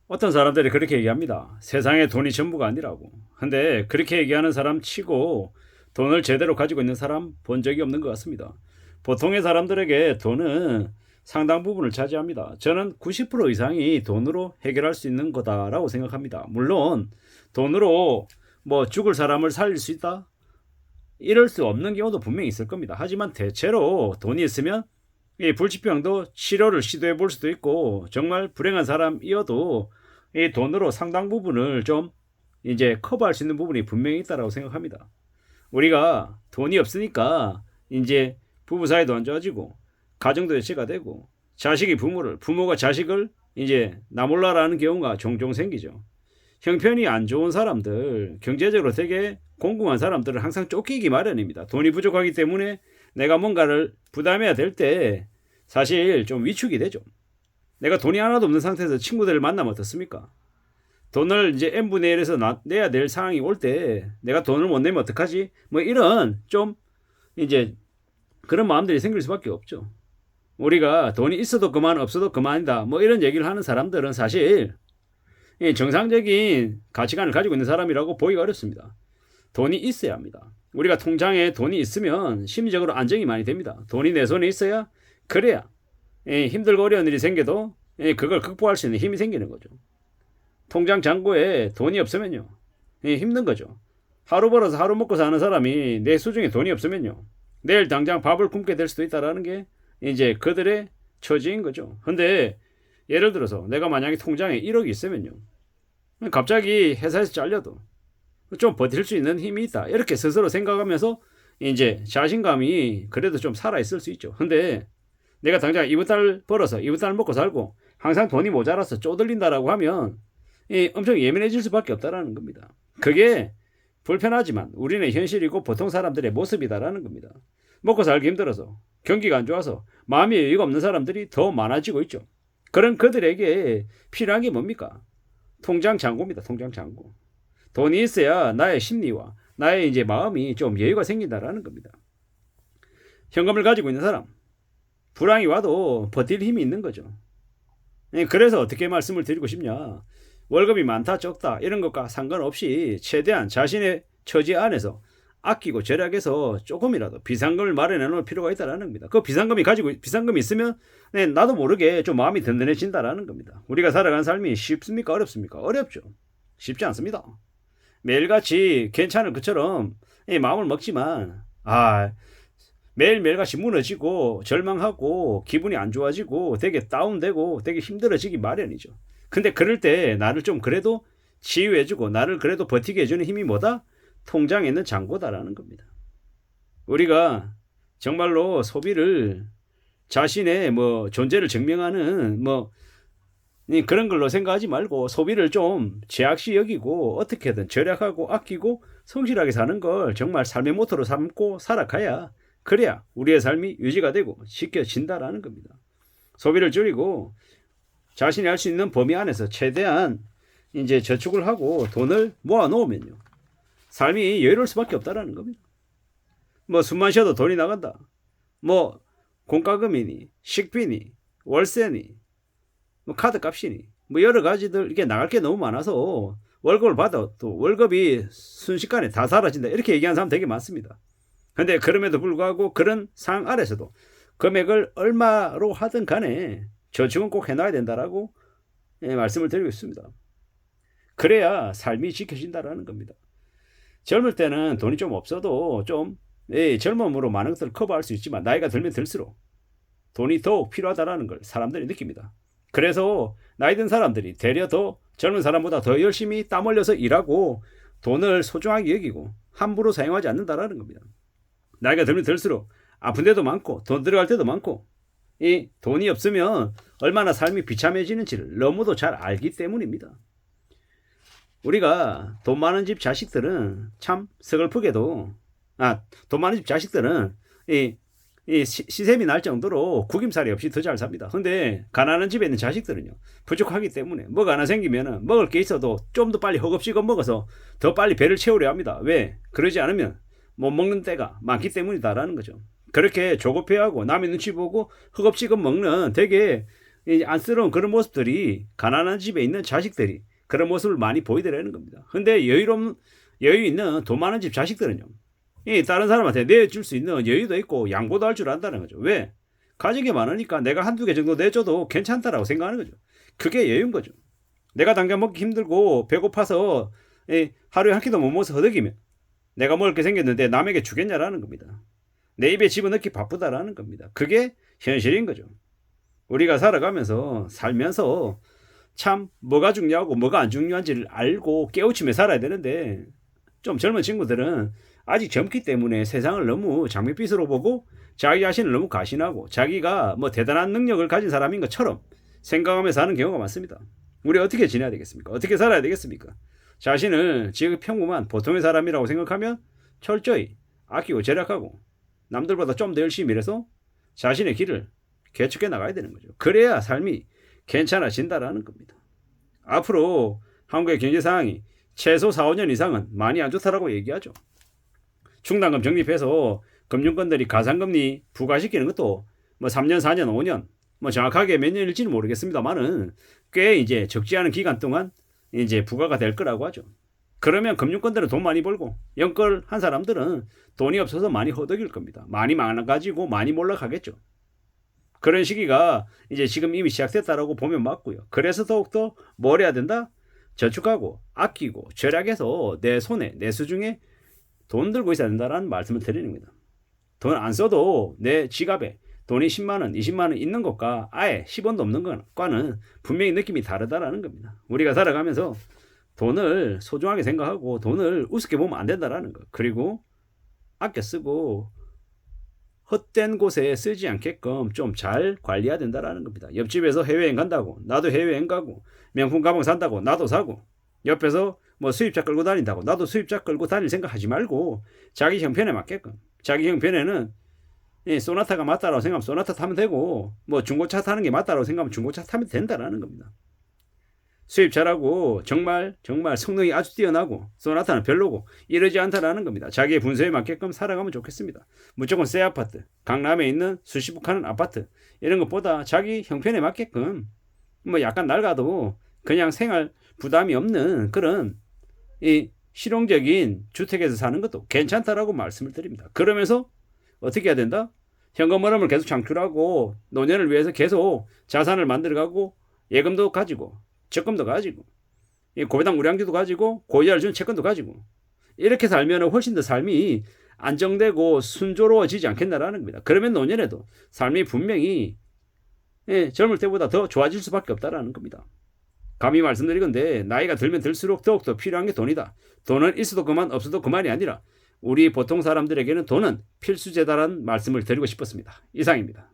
어떤 사람들이 그렇게 얘기합니다. 세상에 돈이 전부가 아니라고. 근데 그렇게 얘기하는 사람 치고 돈을 제대로 가지고 있는 사람 본 적이 없는 것 같습니다. 보통의 사람들에게 돈은 상당 부분을 차지합니다. 저는 90% 이상이 돈으로 해결할 수 있는 거다라고 생각합니다. 물론 돈으로 뭐 죽을 사람을 살릴 수 있다? 이럴 수 없는 경우도 분명히 있을 겁니다. 하지만 대체로 돈이 있으면 이 불치병도 치료를 시도해 볼 수도 있고, 정말 불행한 사람이어도 이 돈으로 상당 부분을 좀 이제 커버할 수 있는 부분이 분명히 있다라고 생각합니다. 우리가 돈이 없으니까 이제 부부 사이도 안 좋아지고 가정도 해체가 되고 자식이 부모를, 부모가 자식을 이제 나몰라라는 경우가 종종 생기죠. 형편이 안 좋은 사람들, 경제적으로 되게 공공한 사람들은 항상 쫓기기 마련입니다. 돈이 부족하기 때문에 내가 뭔가를 부담해야 될 때 사실 좀 위축이 되죠. 내가 돈이 하나도 없는 상태에서 친구들을 만나면 어떻습니까? 돈을 이제 n분의 1에서 내야 될 상황이 올 때 내가 돈을 못 내면 어떡하지? 뭐 이런 좀 이제 그런 마음들이 생길 수밖에 없죠. 우리가 돈이 있어도 그만 없어도 그만이다 뭐 이런 얘기를 하는 사람들은 사실 정상적인 가치관을 가지고 있는 사람이라고 보기가 어렵습니다. 돈이 있어야 합니다. 우리가 통장에 돈이 있으면 심리적으로 안정이 많이 됩니다. 돈이 내 손에 있어야 그래야 힘들고 어려운 일이 생겨도 그걸 극복할 수 있는 힘이 생기는 거죠. 통장 잔고에 돈이 없으면요 힘든 거죠. 하루 벌어서 하루 먹고 사는 사람이 내 수중에 돈이 없으면요 내일 당장 밥을 굶게 될 수도 있다라는 게 이제 그들의 처지인 거죠. 근데 예를 들어서 내가 만약에 통장에 1억이 있으면요 갑자기 회사에서 잘려도 좀 버틸 수 있는 힘이 있다 이렇게 스스로 생각하면서 이제 자신감이 그래도 좀 살아있을 수 있죠. 근데 내가 당장 이번 달 벌어서 이번 달 먹고 살고 항상 돈이 모자라서 쪼들린다라고 하면 엄청 예민해질 수밖에 없다라는 겁니다. 그게 불편하지만 우리는 현실이고 보통 사람들의 모습이다라는 겁니다. 먹고 살기 힘들어서 경기가 안 좋아서 마음이 여유가 없는 사람들이 더 많아지고 있죠. 그런 그들에게 필요한 게 뭡니까? 통장 잔고입니다. 통장 잔고. 돈이 있어야 나의 심리와 나의 이제 마음이 좀 여유가 생긴다라는 겁니다. 현금을 가지고 있는 사람, 불황이 와도 버틸 힘이 있는 거죠. 그래서 어떻게 말씀을 드리고 싶냐? 월급이 많다 적다 이런 것과 상관없이 최대한 자신의 처지 안에서 아끼고 절약해서 조금이라도 비상금을 마련해 놓을 필요가 있다는 겁니다. 그 비상금이 있으면 나도 모르게 좀 마음이 든든해진다라는 겁니다. 우리가 살아가는 삶이 쉽습니까? 어렵습니까? 어렵죠. 쉽지 않습니다. 매일같이 괜찮을 것처럼 마음을 먹지만 매일매일같이 무너지고 절망하고 기분이 안 좋아지고 되게 다운되고 되게 힘들어지기 마련이죠. 근데 그럴 때 나를 좀 그래도 치유해주고 나를 그래도 버티게 해주는 힘이 뭐다? 통장에 있는 잔고다라는 겁니다. 우리가 정말로 소비를 자신의 뭐 존재를 증명하는 뭐 그런 걸로 생각하지 말고 소비를 좀 제약시 여기고 어떻게든 절약하고 아끼고 성실하게 사는 걸 정말 삶의 모토로 삼고 살아가야 그래야 우리의 삶이 유지가 되고 지켜진다라는 겁니다. 소비를 줄이고 자신이 할 수 있는 범위 안에서 최대한 이제 저축을 하고 돈을 모아 놓으면요 삶이 여유로울 수밖에 없다라는 겁니다. 뭐 숨만 쉬어도 돈이 나간다. 뭐 공과금이니 식비니 월세니 뭐 카드 값이니 뭐 여러 가지들 이게 나갈 게 너무 많아서 월급을 받아 또 월급이 순식간에 다 사라진다 이렇게 얘기하는 사람 되게 많습니다. 근데 그럼에도 불구하고 그런 상황 아래서도 금액을 얼마로 하든 간에 저축은 꼭 해놔야 된다라고 말씀을 드리고 있습니다. 그래야 삶이 지켜진다라는 겁니다. 젊을 때는 돈이 좀 없어도 좀 젊음으로 많은 것들을 커버할 수 있지만 나이가 들면 들수록 돈이 더욱 필요하다라는 걸 사람들이 느낍니다. 그래서 나이 든 사람들이 되려 더 젊은 사람보다 더 열심히 땀 흘려서 일하고 돈을 소중하게 여기고 함부로 사용하지 않는다라는 겁니다. 나이가 들면 들수록 아픈 데도 많고 돈 들어갈 때도 많고 이 돈이 없으면 얼마나 삶이 비참해지는지를 너무도 잘 알기 때문입니다. 우리가 돈 많은 집 자식들은 참 서글프게도 돈 많은 집 자식들은 이 시샘이 날 정도로 구김살이 없이 더 잘 삽니다. 근데 가난한 집에 있는 자식들은요 부족하기 때문에 뭐가 하나 생기면 먹을 게 있어도 좀 더 빨리 허겁지겁 먹어서 더 빨리 배를 채우려 합니다. 왜? 그러지 않으면 못 먹는 때가 많기 때문이다라는 거죠. 그렇게 조급해하고 남의 눈치 보고 허겁지겁 먹는 되게 이 안쓰러운 그런 모습들이 가난한 집에 있는 자식들이 그런 모습을 많이 보이더라는 겁니다. 근데 여유 있는 돈 많은 집 자식들은요, 이 다른 사람한테 내줄 수 있는 여유도 있고 양보도 할 줄 안다는 거죠. 왜? 가진 게 많으니까 내가 한두 개 정도 내줘도 괜찮다라고 생각하는 거죠. 그게 여유인 거죠. 내가 당장 먹기 힘들고 배고파서 하루에 한 끼도 못 먹어서 허덕이면 내가 먹을 게 생겼는데 남에게 주겠냐라는 겁니다. 내 입에 집어넣기 바쁘다라는 겁니다. 그게 현실인 거죠. 우리가 살면서 참 뭐가 중요하고 뭐가 안 중요한지를 알고 깨우치며 살아야 되는데, 좀 젊은 친구들은 아직 젊기 때문에 세상을 너무 장밋빛으로 보고 자기 자신을 너무 과신하고 자기가 뭐 대단한 능력을 가진 사람인 것처럼 생각하며 사는 경우가 많습니다. 우리 어떻게 지내야 되겠습니까? 어떻게 살아야 되겠습니까? 자신을 지금 평범한 보통의 사람이라고 생각하면 철저히 아끼고 절약하고 남들보다 좀 더 열심히 일해서 자신의 길을 개척해 나가야 되는 거죠. 그래야 삶이 괜찮아진다라는 겁니다. 앞으로 한국의 경제 상황이 최소 4, 5년 이상은 많이 안 좋다라고 얘기하죠. 충당금 적립해서 금융권들이 가상금리 부과시키는 것도 뭐 3년, 4년, 5년, 뭐 정확하게 몇 년일지는 모르겠습니다만은 꽤 이제 적지 않은 기간 동안 이제 부과가 될 거라고 하죠. 그러면 금융권들은 돈 많이 벌고 영끌한 사람들은 돈이 없어서 많이 허덕일 겁니다. 많이 망가지고 많이 몰락하겠죠. 그런 시기가 이제 지금 이미 시작됐다라고 보면 맞고요. 그래서 더욱더 뭘 해야 된다? 저축하고 아끼고 절약해서 내 손에 내 수중에 돈 들고 있어야 된다라는 말씀을 드리는 겁니다. 돈 안 써도 내 지갑에 돈이 10만 원, 20만 원 있는 것과 아예 10원도 없는 것과는 분명히 느낌이 다르다라는 겁니다. 우리가 살아가면서 돈을 소중하게 생각하고 돈을 우습게 보면 안 된다라는 거. 그리고 아껴 쓰고 헛된 곳에 쓰지 않게끔 좀 잘 관리해야 된다라는 겁니다. 옆집에서 해외여행 간다고 나도 해외여행 가고, 명품 가방 산다고 나도 사고, 옆에서 뭐 수입차 끌고 다닌다고 나도 수입차 끌고 다닐 생각하지 말고 자기 형편에 맞게끔, 자기 형편에는 소나타가 맞다라고 생각하면 소나타 타면 되고, 뭐 중고차 타는 게 맞다라고 생각하면 중고차 타면 된다라는 겁니다. 수입차라고 정말 성능이 아주 뛰어나고 소나타는 별로고 이러지 않다라는 겁니다. 자기의 분수에 맞게끔 살아가면 좋겠습니다. 무조건 새 아파트, 강남에 있는 수십억 하는 아파트 이런 것보다 자기 형편에 맞게끔 뭐 약간 낡아도 그냥 생활 부담이 없는 그런 이 실용적인 주택에서 사는 것도 괜찮다라고 말씀을 드립니다. 그러면서 어떻게 해야 된다? 현금 흐름을 계속 창출하고 노년을 위해서 계속 자산을 만들어가고 예금도 가지고 적금도 가지고 고배당 우량주도 가지고 고이자를 주는 채권도 가지고 이렇게 살면 훨씬 더 삶이 안정되고 순조로워지지 않겠나라는 겁니다. 그러면 노년에도 삶이 분명히 젊을 때보다 더 좋아질 수밖에 없다라는 겁니다. 감히 말씀드리건데 나이가 들면 들수록 더욱더 필요한 게 돈이다. 돈은 있어도 그만 없어도 그만이 아니라 우리 보통 사람들에게는 돈은 필수제다라는 말씀을 드리고 싶었습니다. 이상입니다.